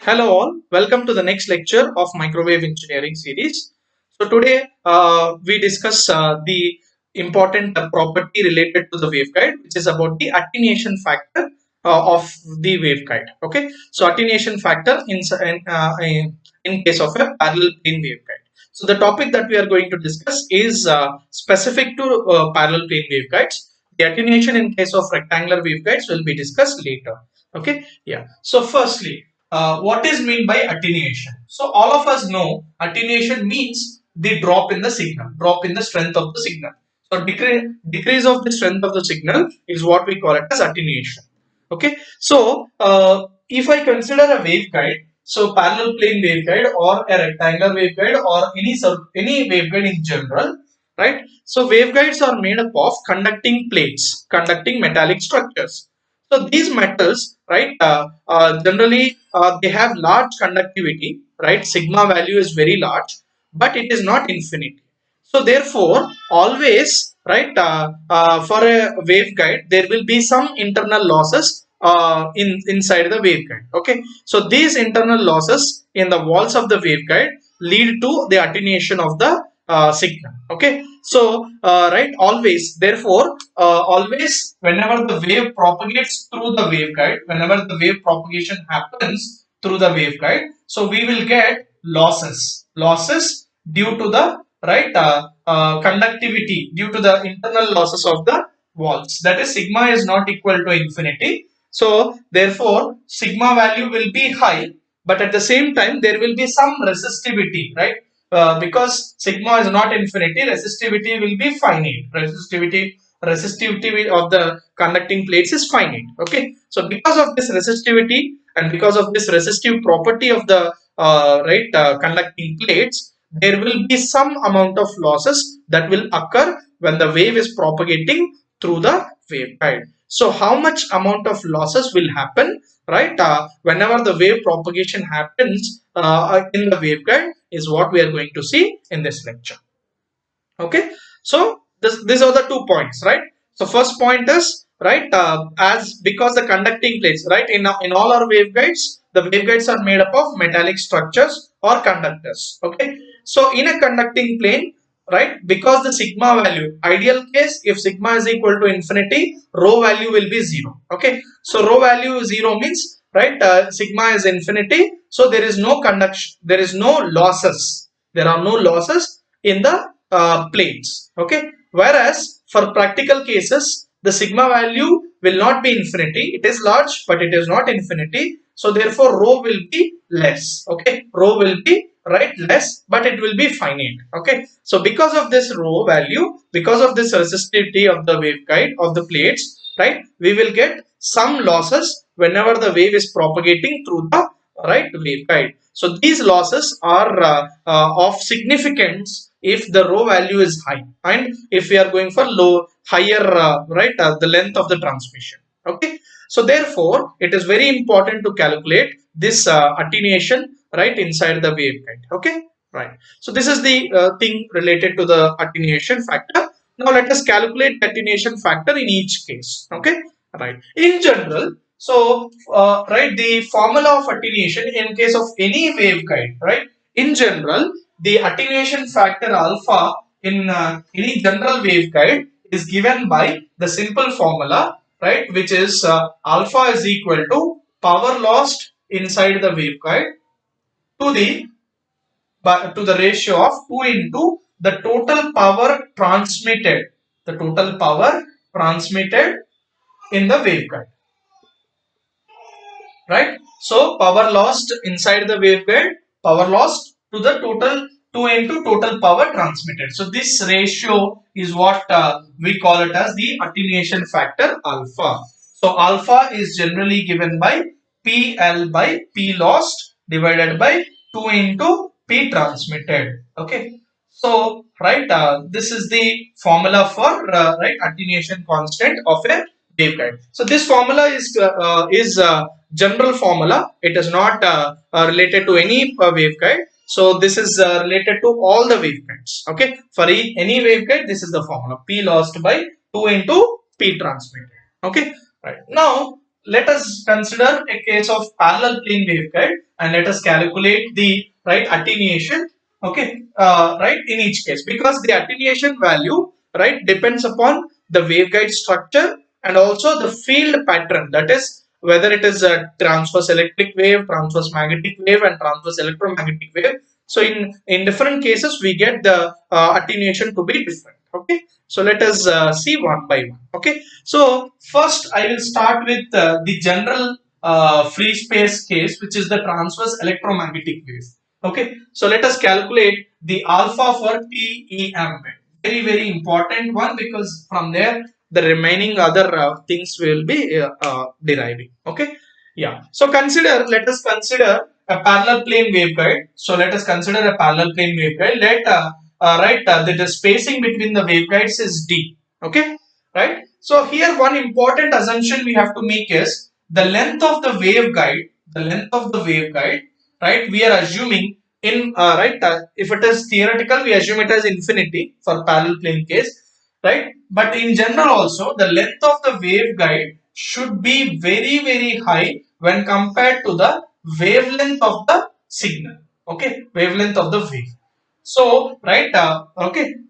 Hello all, welcome to the next lecture of Microwave Engineering series. So today we discuss the important property related to the waveguide, which is about the attenuation factor of the waveguide. Okay, so attenuation factor in case of a parallel plane waveguide. So the topic that we are going to discuss is specific to parallel plane waveguides. The attenuation in case of rectangular waveguides will be discussed later. Okay, yeah. So firstly, what is mean by attenuation? So all of us know attenuation means the drop in the signal, drop in the strength of the signal. So decrease of the strength of the signal is what we call it as attenuation. Okay. So if I consider a waveguide, so parallel plane waveguide or a rectangular waveguide or any waveguide in general, right? So waveguides are made up of conducting plates, conducting metallic structures. So these metals, right, generally they have large conductivity, right? Sigma value is very large, but it is not infinite. So therefore, always, right, for a waveguide, there will be some internal losses inside the waveguide. Okay, so these internal losses in the walls of the waveguide lead to the attenuation of the signal. Okay, so right, always, therefore, always whenever the wave propagates through the waveguide, whenever the wave propagation happens through the waveguide, so we will get losses due to the right conductivity, due to the internal losses of the walls. That is, sigma is not equal to infinity. So therefore, sigma value will be high, but at the same time there will be some resistivity, right? Because sigma is not infinity, resistivity will be finite. Resistivity of the conducting plates is finite. Okay, so because of this resistivity and because of this resistive property of the conducting plates, there will be some amount of losses that will occur when the wave is propagating through the waveguide. So how much amount of losses will happen, right, whenever the wave propagation happens in the waveguide is what we are going to see in this lecture. Okay, so these are the 2 points, right? So first point is, right, as because the conducting plates, right, in all our waveguides, the waveguides are made up of metallic structures or conductors. Okay, so in a conducting plane, right, because the sigma value, ideal case, if sigma is equal to infinity, rho value will be 0. Okay, so rho value 0 means, right, sigma is infinity, so there is no conduction, there is no losses, there are no losses in the planes. Okay, whereas for practical cases the sigma value will not be infinity, it is large but it is not infinity, so therefore rho will be less. Okay, rho will be, right, less, but it will be finite. Okay, so because of this rho value, because of this resistivity of the waveguide of the plates, right, we will get some losses whenever the wave is propagating through the right waveguide. So these losses are of significance if the rho value is high and if we are going for higher the length of the transmission. Okay, so therefore it is very important to calculate this attenuation right inside the waveguide. Okay, right. So this is the thing related to the attenuation factor. Now let us calculate the attenuation factor in each case. Okay, right. In general, so right, the formula of attenuation in case of any waveguide, right, in general, the attenuation factor alpha in any general waveguide is given by the simple formula, right, which is alpha is equal to power lost inside the waveguide to the ratio of 2 into the total power transmitted, the total power transmitted in the waveguide, right? So power lost inside the waveguide, power lost to the total 2 into total power transmitted. So this ratio is what we call it as the attenuation factor alpha. So alpha is generally given by PL by P lost divided by 2 into P transmitted. Okay. So right, this is the formula for right attenuation constant of a waveguide. So this formula is general formula. It is not related to any waveguide. So this is related to all the waveguides. Okay, for any waveguide, this is the formula: P lost by 2 into P transmitted. Okay, right. Now let us consider a case of parallel plane waveguide and let us calculate the right attenuation. Okay, right, in each case, because the attenuation value, right, depends upon the waveguide structure and also the field pattern, that is whether it is a transverse electric wave, transverse magnetic wave and transverse electromagnetic wave. So in different cases we get the attenuation to be different. Okay, so let us see one by one. Okay, so first I will start with the general free space case, which is the transverse electromagnetic wave. Okay, so let us calculate the alpha for TEM. Very important one, because from there the remaining other things will be deriving. Okay, yeah. So let us consider a parallel plane waveguide. So let us consider a parallel plane waveguide. The spacing between the waveguides is d. Okay, right. So here one important assumption we have to make is the length of the waveguide. The length of the waveguide, right? We are assuming if it is theoretical, we assume it as infinity for parallel plane case, right? But in general also, the length of the waveguide should be very high when compared to the wavelength of the signal. Okay, wavelength of the wave. So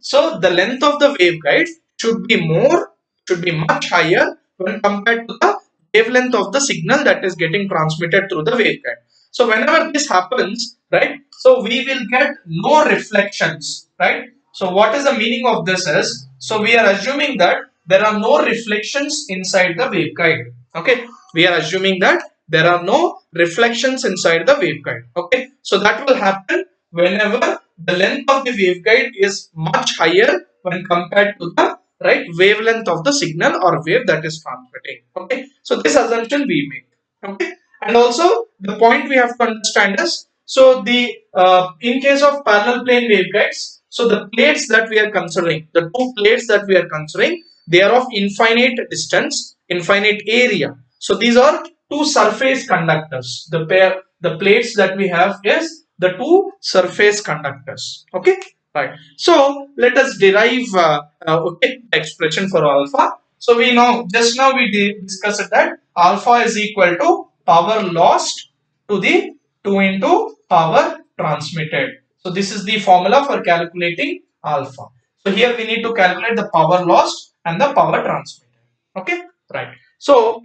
so the length of the waveguide should be much higher when compared to the wavelength of the signal that is getting transmitted through the waveguide. So whenever this happens, right, so we will get no reflections, right? So what is the meaning of this is, so we are assuming that there are no reflections inside the waveguide. Okay, we are assuming that there are no reflections inside the waveguide. Okay, so that will happen whenever the length of the waveguide is much higher when compared to the right wavelength of the signal or wave that is transmitting. Okay, so this assumption we make. Okay, and also the point we have to understand is, so the in case of parallel plane waveguides, so the plates that we are considering, the two plates that we are considering, they are of infinite distance, infinite area. So these are two surface conductors. The plates that we have is the two surface conductors. Okay, right. So let us derive the expression for alpha. So we know, just now we discussed that alpha is equal to power lost to the 2 into power transmitted. So this is the formula for calculating alpha. So here we need to calculate the power lost and the power transmitted. Okay, right. So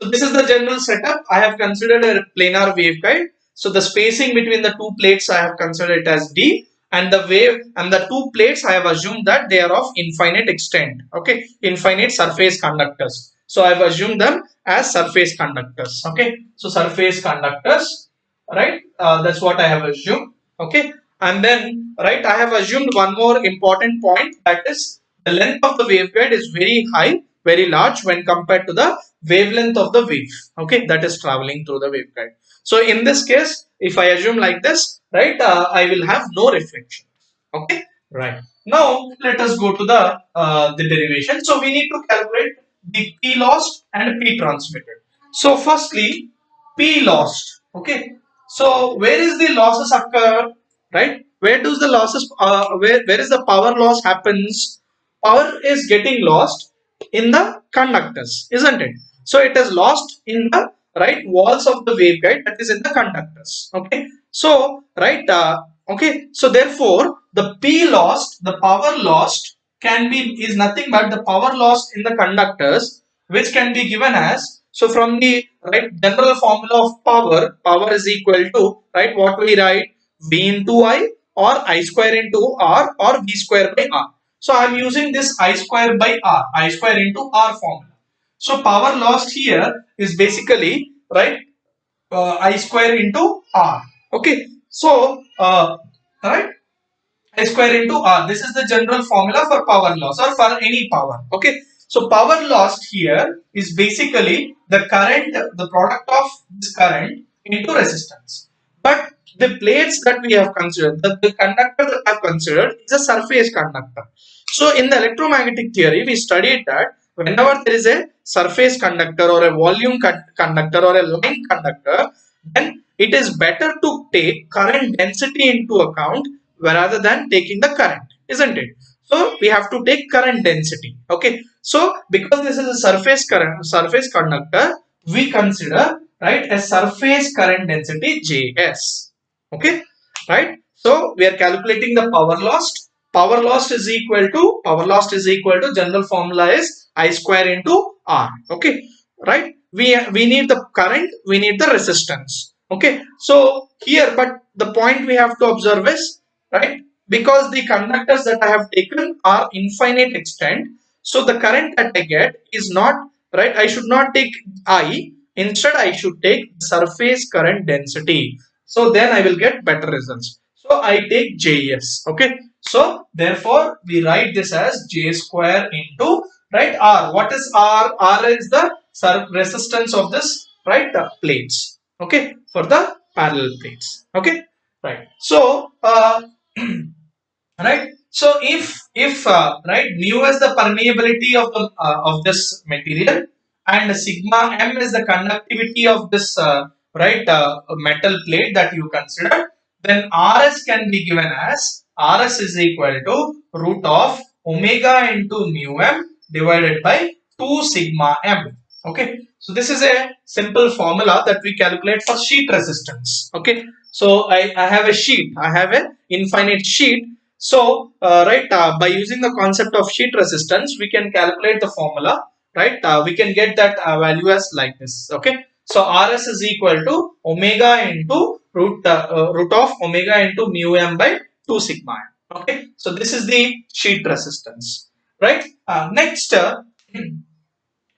so this is the general setup. I have considered a planar waveguide. So the spacing between the two plates I have considered it as d, and the wave and the two plates I have assumed that they are of infinite extent. Okay, infinite surface conductors. So I have assumed them as surface conductors. Okay, so surface conductors, right? That's what I have assumed. Okay, and then right, I have assumed one more important point, that is the length of the waveguide is very high, very large when compared to the wavelength of the wave, okay, that is traveling through the waveguide. So in this case, if I assume like this, right, I will have no reflection. Okay, right. Now let us go to the derivation. So we need to calculate the P lost and P transmitted. So firstly, P lost. Okay. So where is the losses occur? Right? Where does the losses? Where is the power loss happens? Power is getting lost in the conductors, isn't it? So it is lost in the right walls of the waveguide, that is in the conductors. Okay. So right. Okay. So therefore, the P lost, the power lost, is nothing but the power lost in the conductors, which can be given as, so from the right general formula of power is equal to, right, what we write, V into I or I square into R or V square by R. So I am using this I square by R, I square into R formula. So power lost here is basically right I square into R. Okay. So right, I square into R. This is the general formula for power loss or for any power. Okay. So power lost here is basically the current, the product of this current into resistance. But the plates that we have considered, the conductor that I have considered is a surface conductor. So in the electromagnetic theory, we studied that whenever there is a surface conductor or a volume conductor or a line conductor, then it is better to take current density into account rather than taking the current, isn't it? So we have to take current density. Okay, So because this is a surface conductor, we consider, right, a surface current density Js. Okay, right? So we are calculating the power lost. Power lost is equal to general formula is I square into R. Okay, right? We need the current, we need the resistance. Okay, so here, but the point we have to observe is, right, because the conductors that I have taken are infinite extent, so the current that I get is not, right, I should not take I, instead I should take surface current density, so then I will get better results. So I take Js. Okay, so therefore we write this as J square into, right, R. What is R? R is the resistance of this, right, plates. Okay, for the parallel plates. Okay, right. So right, so if right, mu is the permeability of this material, and sigma m is the conductivity of this right, metal plate that you consider, then rs can be given as, rs is equal to root of omega into mu m divided by 2 sigma m. Okay, so this is a simple formula that we calculate for sheet resistance. Okay, so I have a sheet, I have an infinite sheet. So, right, by using the concept of sheet resistance, we can calculate the formula, right? We can get that value as like this. Okay. So, Rs is equal to omega into root of omega into mu m by 2 sigma m. Okay. So, this is the sheet resistance, right? Next,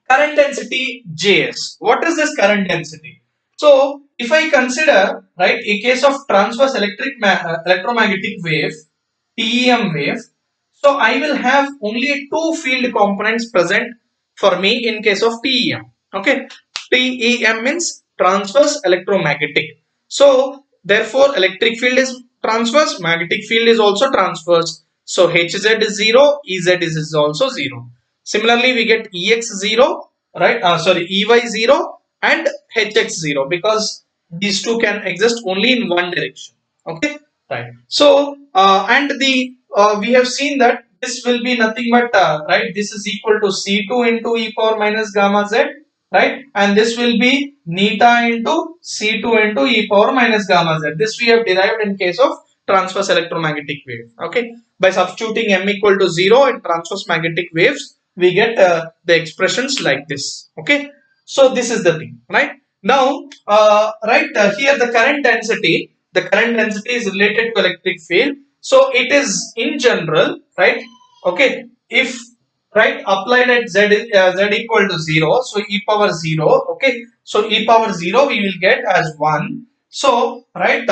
current density Js. What is this current density? So, if I consider, right, a case of transverse electromagnetic wave, TEM wave, so I will have only two field components present for me in case of TEM. Okay, TEM means transverse electromagnetic. So therefore electric field is transverse, magnetic field is also transverse. So Hz is 0, Ez is also 0. Similarly, we get Ex 0, right? Sorry, Ey 0 and Hx 0, because these two can exist only in one direction. Okay, right. So and the we have seen that this will be nothing but right, this is equal to C2 into e power minus gamma z, right, and this will be neta into C2 into e power minus gamma z. This we have derived in case of transverse electromagnetic wave. Okay, by substituting m equal to 0 in transverse magnetic waves, we get the expressions like this. Okay, so this is the thing, right? Now right, here the current density, is related to electric field, so it is in general, right? Okay, if, right, applied at z equal to 0, so e power 0. Okay, so e power 0 we will get as 1. So right,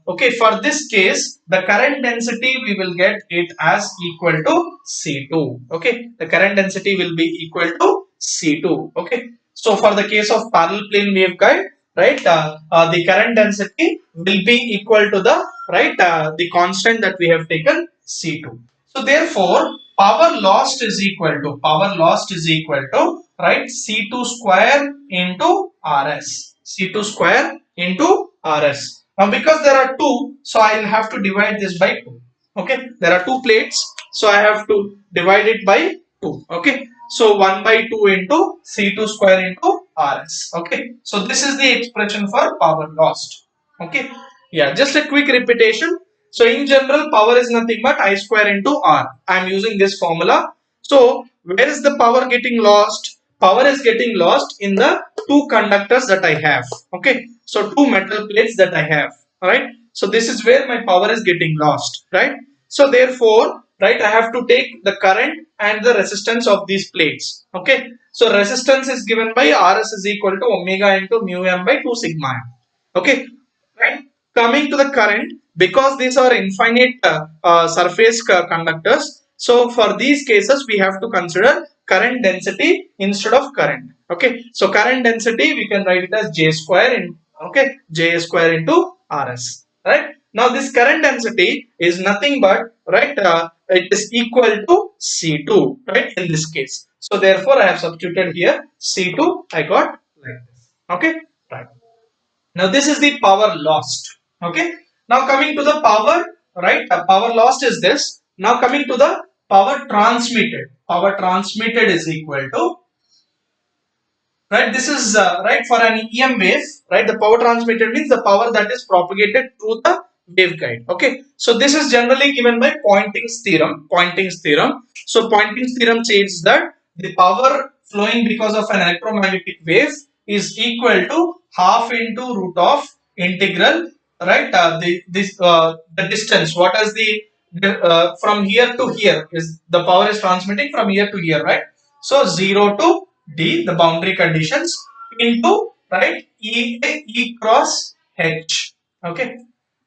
okay, for this case the current density we will get it as equal to C2. Okay, the current density will be equal to C2. Okay, so for the case of parallel plane waveguide, right, the current density will be equal to the, right, the constant that we have taken C2. So therefore power lost is equal to, right, C2 square into Rs. C2 square into Rs. Now because there are two, so I will have to divide this by 2. Okay, there are two plates, so I have to divide it by 2. Okay, so 1 by 2 into C2 square into Rs. Okay, so this is the expression for power lost. Okay, yeah, just a quick repetition. So in general, power is nothing but I square into R. I am using this formula. So where is the power getting lost? Power is getting lost in the two conductors that I have. Okay, so two metal plates that I have. Alright, so this is where my power is getting lost. Right, so therefore, right, I have to take the current and the resistance of these plates. Okay, so resistance is given by Rs is equal to omega into mu m by 2 sigma m. Okay, right. Coming to the current, because these are infinite surface conductors, so for these cases we have to consider current density instead of current. Okay, so current density we can write it as J square in, okay, J square into Rs. Right, now this current density is nothing but, right, it is equal to C2, right, in this case. So therefore I have substituted here C2, I got like this. Okay, right. Now this is the power lost. Okay. Now coming to the power, right? Power lost is this. Now coming to the Power transmitted is equal to, right, this is right, for an EM wave, right, the power transmitted means the power that is propagated through the waveguide. Okay, so this is generally given by Poynting's theorem. So Poynting's theorem says that the power flowing because of an electromagnetic wave is equal to half into root of integral, right, the distance, what is the from here to here, is the power is transmitting from here to here, right? So 0 to D, the boundary conditions, into, right, E cross H. Okay,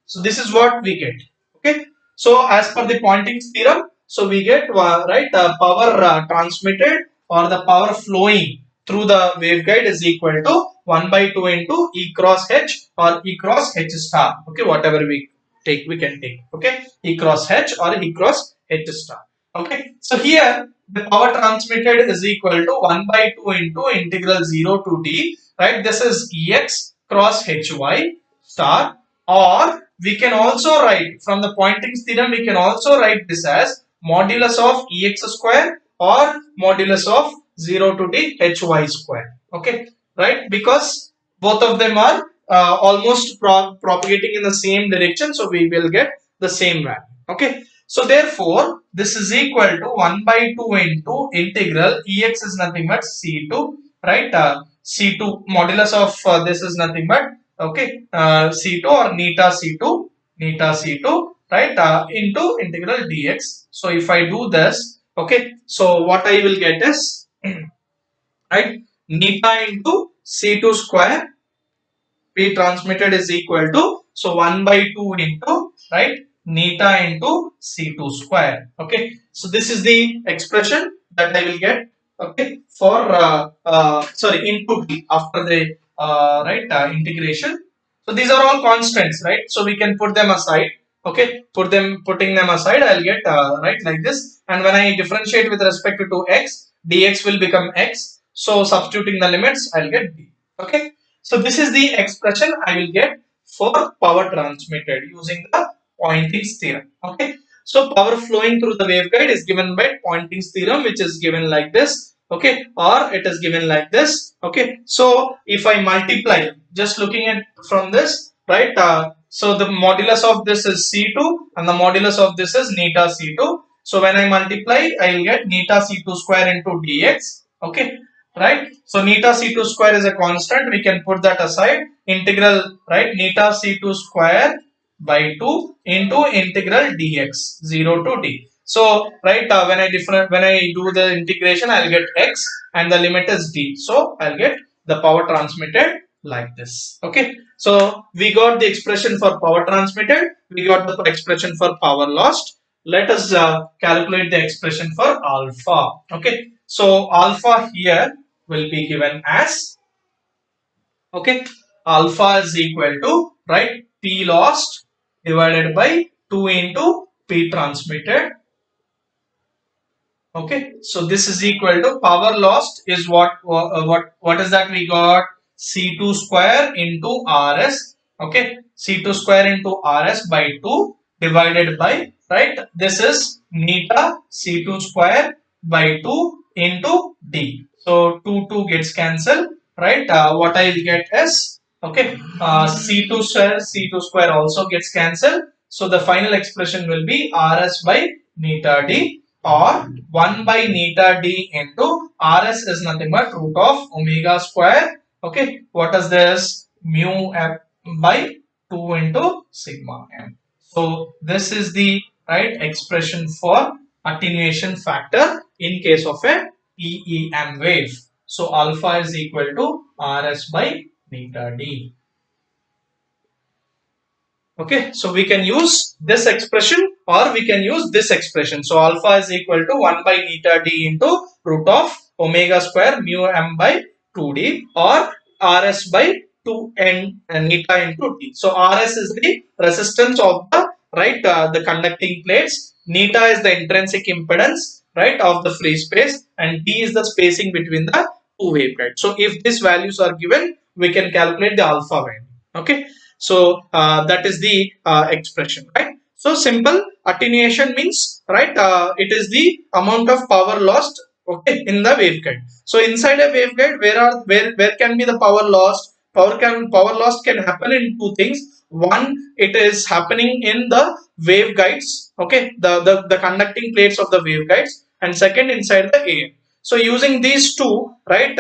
so this is what we get. Okay, so as per the Poynting's theorem, so we get right, power transmitted or the power flowing through the waveguide is equal to 1 by 2 into E cross H or E cross H star. Okay, whatever we can take. Okay, E cross H or E cross H star. Okay, so here the power transmitted is equal to 1 by 2 into integral 0 to D, right? This is Ex cross Hy star, or we can also write from the Poynting's theorem, we can also write this as modulus of Ex square or modulus of 0 to D Hy square. Okay, right? Because both of them are almost propagating in the same direction, so we will get the same value. Okay, so therefore this is equal to 1 by 2 into integral Ex is nothing but C2, right? C2 modulus of this is nothing but, okay, C2 or neta C2, right, into integral dx. So if I do this, okay, so what I will get is right, neta into C2 square P transmitted is equal to, so 1 by 2 into, right, neta into C2 square. Okay, so this is the expression that I will get, okay, for sorry, into D after the right, integration. So these are all constants, right? So we can put them aside. Okay, putting them aside, I'll get right, like this. And when I differentiate with respect to x, dx will become x. So substituting the limits, I'll get d. Okay, so this is the expression I will get for power transmitted using the Poynting's theorem. Okay, so power flowing through the waveguide is given by Poynting's theorem, which is given like this. Okay, or it is given like this. Okay, so if I multiply, just looking at from this, right, so the modulus of this is C2 and the modulus of this is neta C2. So when I multiply, I will get neta C2 square into dx. Okay, right, so neta C2 square is a constant, we can put that aside. Integral, right, neta C2 square by 2 into integral dx 0 to d. So right, when I do the integration, I'll get x and the limit is d. So I'll get the power transmitted like this. Okay, so we got the expression for power transmitted, we got the expression for power lost. Let us calculate the expression for alpha. Okay, so alpha here will be given as, okay, alpha is equal to, right, P lost divided by 2 into P transmitted. Okay, so this is equal to power lost is what is that we got, C2 square into Rs. Okay, C2 square into Rs by 2 divided by, right, this is neta C2 square by 2 into D. So 2 gets cancelled, right? What I will get is, okay, C2 square also gets cancelled. So the final expression will be Rs by neta D, or 1 by neta D into Rs is nothing but root of omega square. Okay, what is this? Mu m by 2 into sigma m. So this is the right expression for attenuation factor in case of a EEM wave. So alpha is equal to Rs by neta D. Okay, so we can use this expression or we can use this expression. So alpha is equal to 1 by neta D into root of omega square mu m by 2d, or Rs by 2n neta into d. So Rs is the resistance of the, right, the conducting plates. Neta is the intrinsic impedance, right, of the free space, and d is the spacing between the two waveguides. So if these values are given, we can calculate the alpha value. Okay, so that is the expression, right? So simple attenuation means, right, it is the amount of power lost, okay, in the waveguide. So inside a waveguide, where can be the power lost? Power loss can happen in two things. One, it is happening in the waveguides, okay, the conducting plates of the waveguides, and second, inside the air. So using these two, right,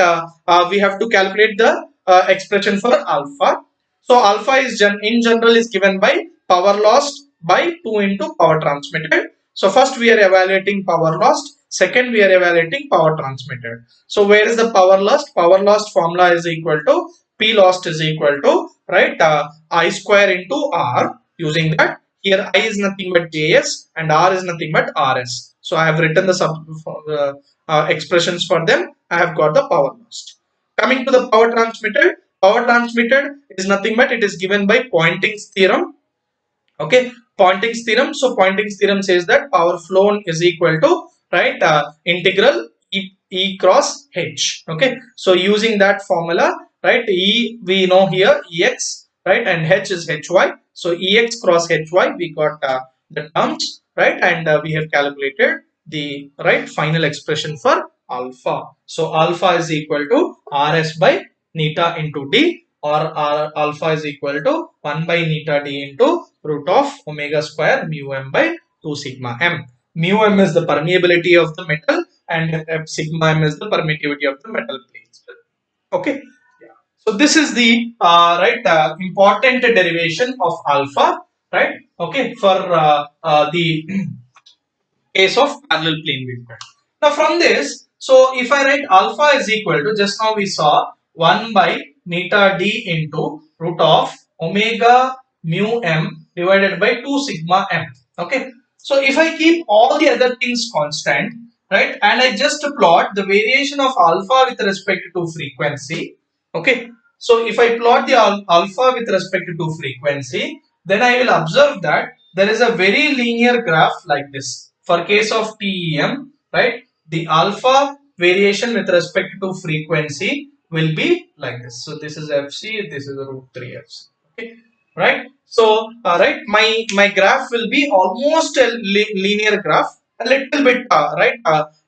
we have to calculate the expression for alpha. So alpha is in general is given by power lost by 2 into power transmitted. So first we are evaluating power lost. Second we are evaluating power transmitted. So where is the power lost? Power lost formula is equal to P lost is equal to, right, I square into R. Using that, here I is nothing but Js and R is nothing but Rs. So I have written the expressions for them. I have got the power lost. Coming to the power transmitted is nothing but it is given by Poynting's theorem. Okay, Poynting's theorem. So Poynting's theorem says that power flown is equal to, right, integral E cross H. Okay, so using that formula, right, E we know here Ex, right, and H is Hy. So Ex cross Hy, we got the terms, right, and we have calculated the right final expression for alpha. So alpha is equal to Rs by neta into D, or alpha is equal to 1 by neta D into root of omega square mu m by 2 sigma m. Mu m is the permeability of the metal and sigma m is the permittivity of the metal plates. Okay. Yeah. So this is the right important derivation of alpha, right? Okay, for the case of parallel plane waveguide. Now from this, so if I write alpha is equal to, just now we saw 1 by neta d into root of omega mu m divided by 2 sigma m. Okay. So if I keep all the other things constant, right, and I just plot the variation of alpha with respect to frequency. Okay. So if I plot the alpha with respect to frequency, then I will observe that there is a very linear graph like this. For case of TEM, right, the alpha variation with respect to frequency will be like this. So this is FC, this is root 3 FC. Okay, right. So right, my graph will be almost a linear graph, a little bit right,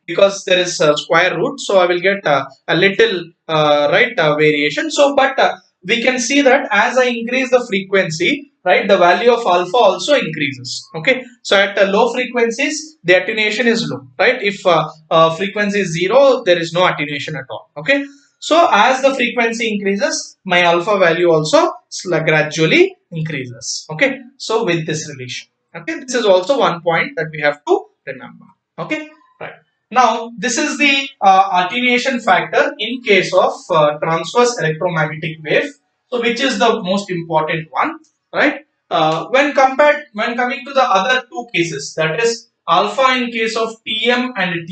because there is a square root, so I will get a little right variation. So but we can see that as I increase the frequency, right, the value of alpha also increases. Okay, so at low frequencies the attenuation is low, right? If frequency is 0, there is no attenuation at all. Okay, so as the frequency increases, my alpha value also gradually increases. Okay, so with this relation, okay, this is also one point that we have to remember. Okay, right. Now this is the attenuation factor in case of transverse electromagnetic wave. So which is the most important one, right? When coming to the other two cases, that is alpha in case of TM and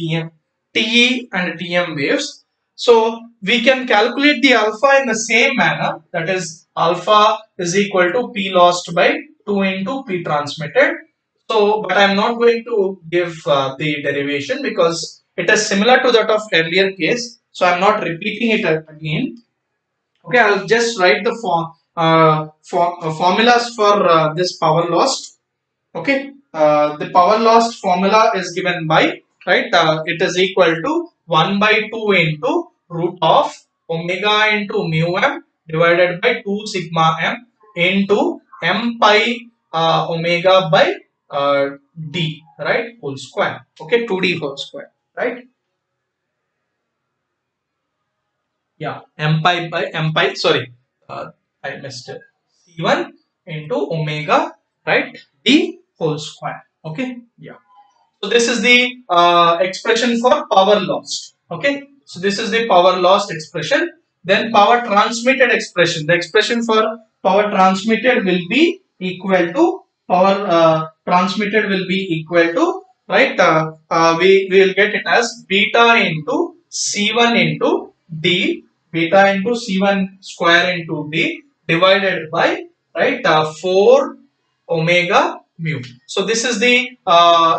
TE and TM waves. So we can calculate the alpha in the same manner, that is alpha is equal to P lost by 2 into P transmitted. So, but I am not going to give the derivation because it is similar to that of earlier case. So I am not repeating it again. Okay, I'll just write the formulas for this power lost. Okay, the power lost formula is given by, right, it is equal to 1 by 2 into root of omega into mu m divided by 2 sigma m into m pi omega by d, right, whole square. Okay, 2d whole square, right? Yeah, m pi by m pi, sorry, I missed it. C1 into omega, right, d whole square. Okay, yeah. So this is the expression for power lost. Okay, so this is the power lost expression. Then power transmitted expression. The expression for power transmitted will be equal to power transmitted will be equal to, right. We will get it as beta into C1 into D, beta into C1 square into D divided by, right, 4 omega mu. So this is the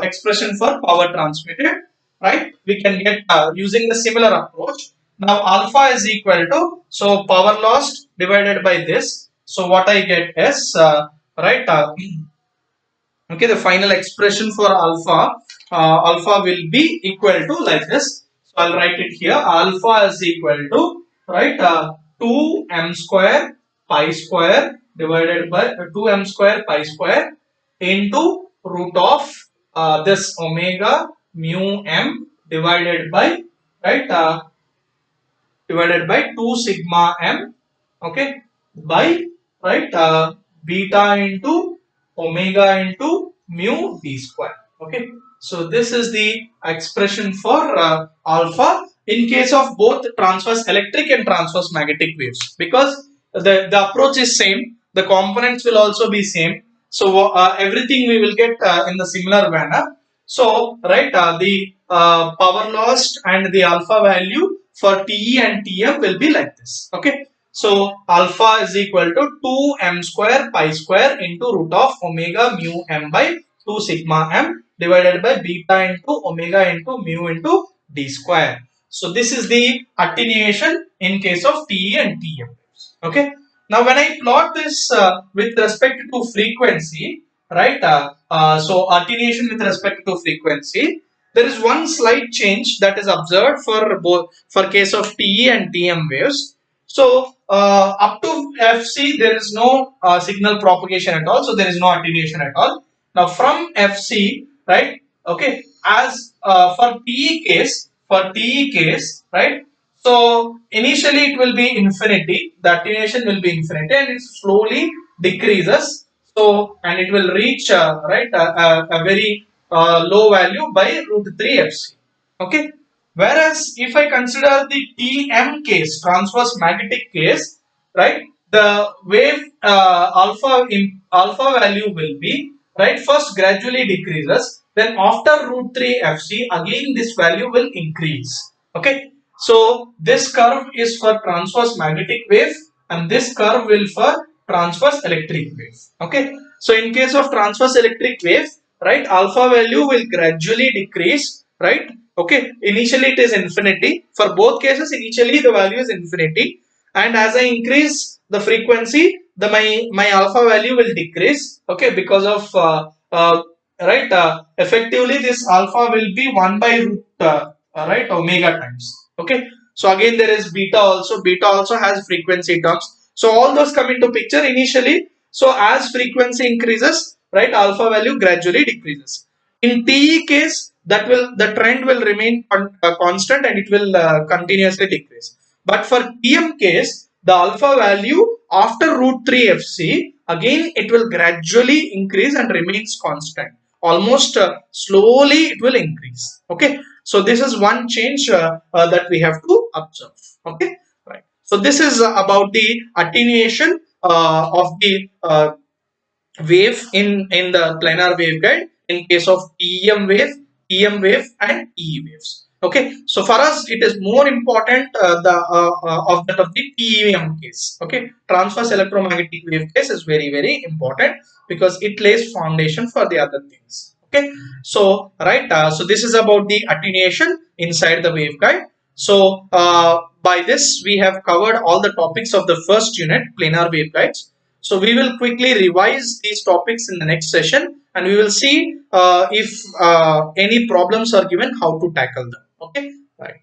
expression for power transmitted, right? We can get using the similar approach. Now alpha is equal to, so power lost divided by this. So what I get is right, Okay, the final expression for alpha, alpha will be equal to like this. So I'll write it here. Alpha is equal to, right, 2m square pi square divided by 2m square pi square into root of this omega mu m divided by, right, divided by 2 sigma m, okay, by, right, beta into omega into mu d square. Okay, so this is the expression for alpha in case of both transverse electric and transverse magnetic waves, because the approach is same, the components will also be same. So everything we will get in the similar manner. So, right, the power lost and the alpha value for TE and TM will be like this. Okay. So, alpha is equal to 2m square pi square into root of omega mu m by 2 sigma m divided by beta into omega into mu into d square. So, this is the attenuation in case of TE and TM. Okay. Now, when I plot this with respect to frequency, right, so attenuation with respect to frequency, there is one slight change that is observed for both, for case of TE and TM waves. So up to FC there is no signal propagation at all, so there is no attenuation at all. Now from FC, right, okay, as for TE case, right, so initially it will be infinity, the attenuation will be infinity, and it slowly decreases. So, and it will reach right, a very low value by root 3 FC. Okay. Whereas if I consider the TM case, transverse magnetic case, right, the wave alpha value will be, right, first gradually decreases, then after root 3 FC again this value will increase. Okay. So this curve is for transverse magnetic wave and this curve will for transverse electric wave. Okay. So in case of transverse electric wave, right, alpha value will gradually decrease, right. Okay. Initially it is infinity. For both cases, initially the value is infinity, and as I increase the frequency, the my alpha value will decrease. Okay, because of right, effectively this alpha will be 1 by root right, omega times. Okay, so again there is beta also. Beta also has frequency terms. So all those come into picture initially. So as frequency increases, right, alpha value gradually decreases. In TE case, that will, the trend will remain constant and it will continuously decrease. But for TM case, the alpha value after root 3 FC, again it will gradually increase and remains constant. Almost slowly it will increase. Okay, so this is one change that we have to observe. Okay, right. So this is about the attenuation of the wave in the planar waveguide in case of TM wave and TE waves. Okay, so for us it is more important of that of the TEM case. Okay, transverse electromagnetic wave case is very important because it lays foundation for the other things. Okay, so right, so this is about the attenuation inside the waveguide. So by this we have covered all the topics of the first unit, planar waveguides. So we will quickly revise these topics in the next session, and we will see if any problems are given, how to tackle them. Okay.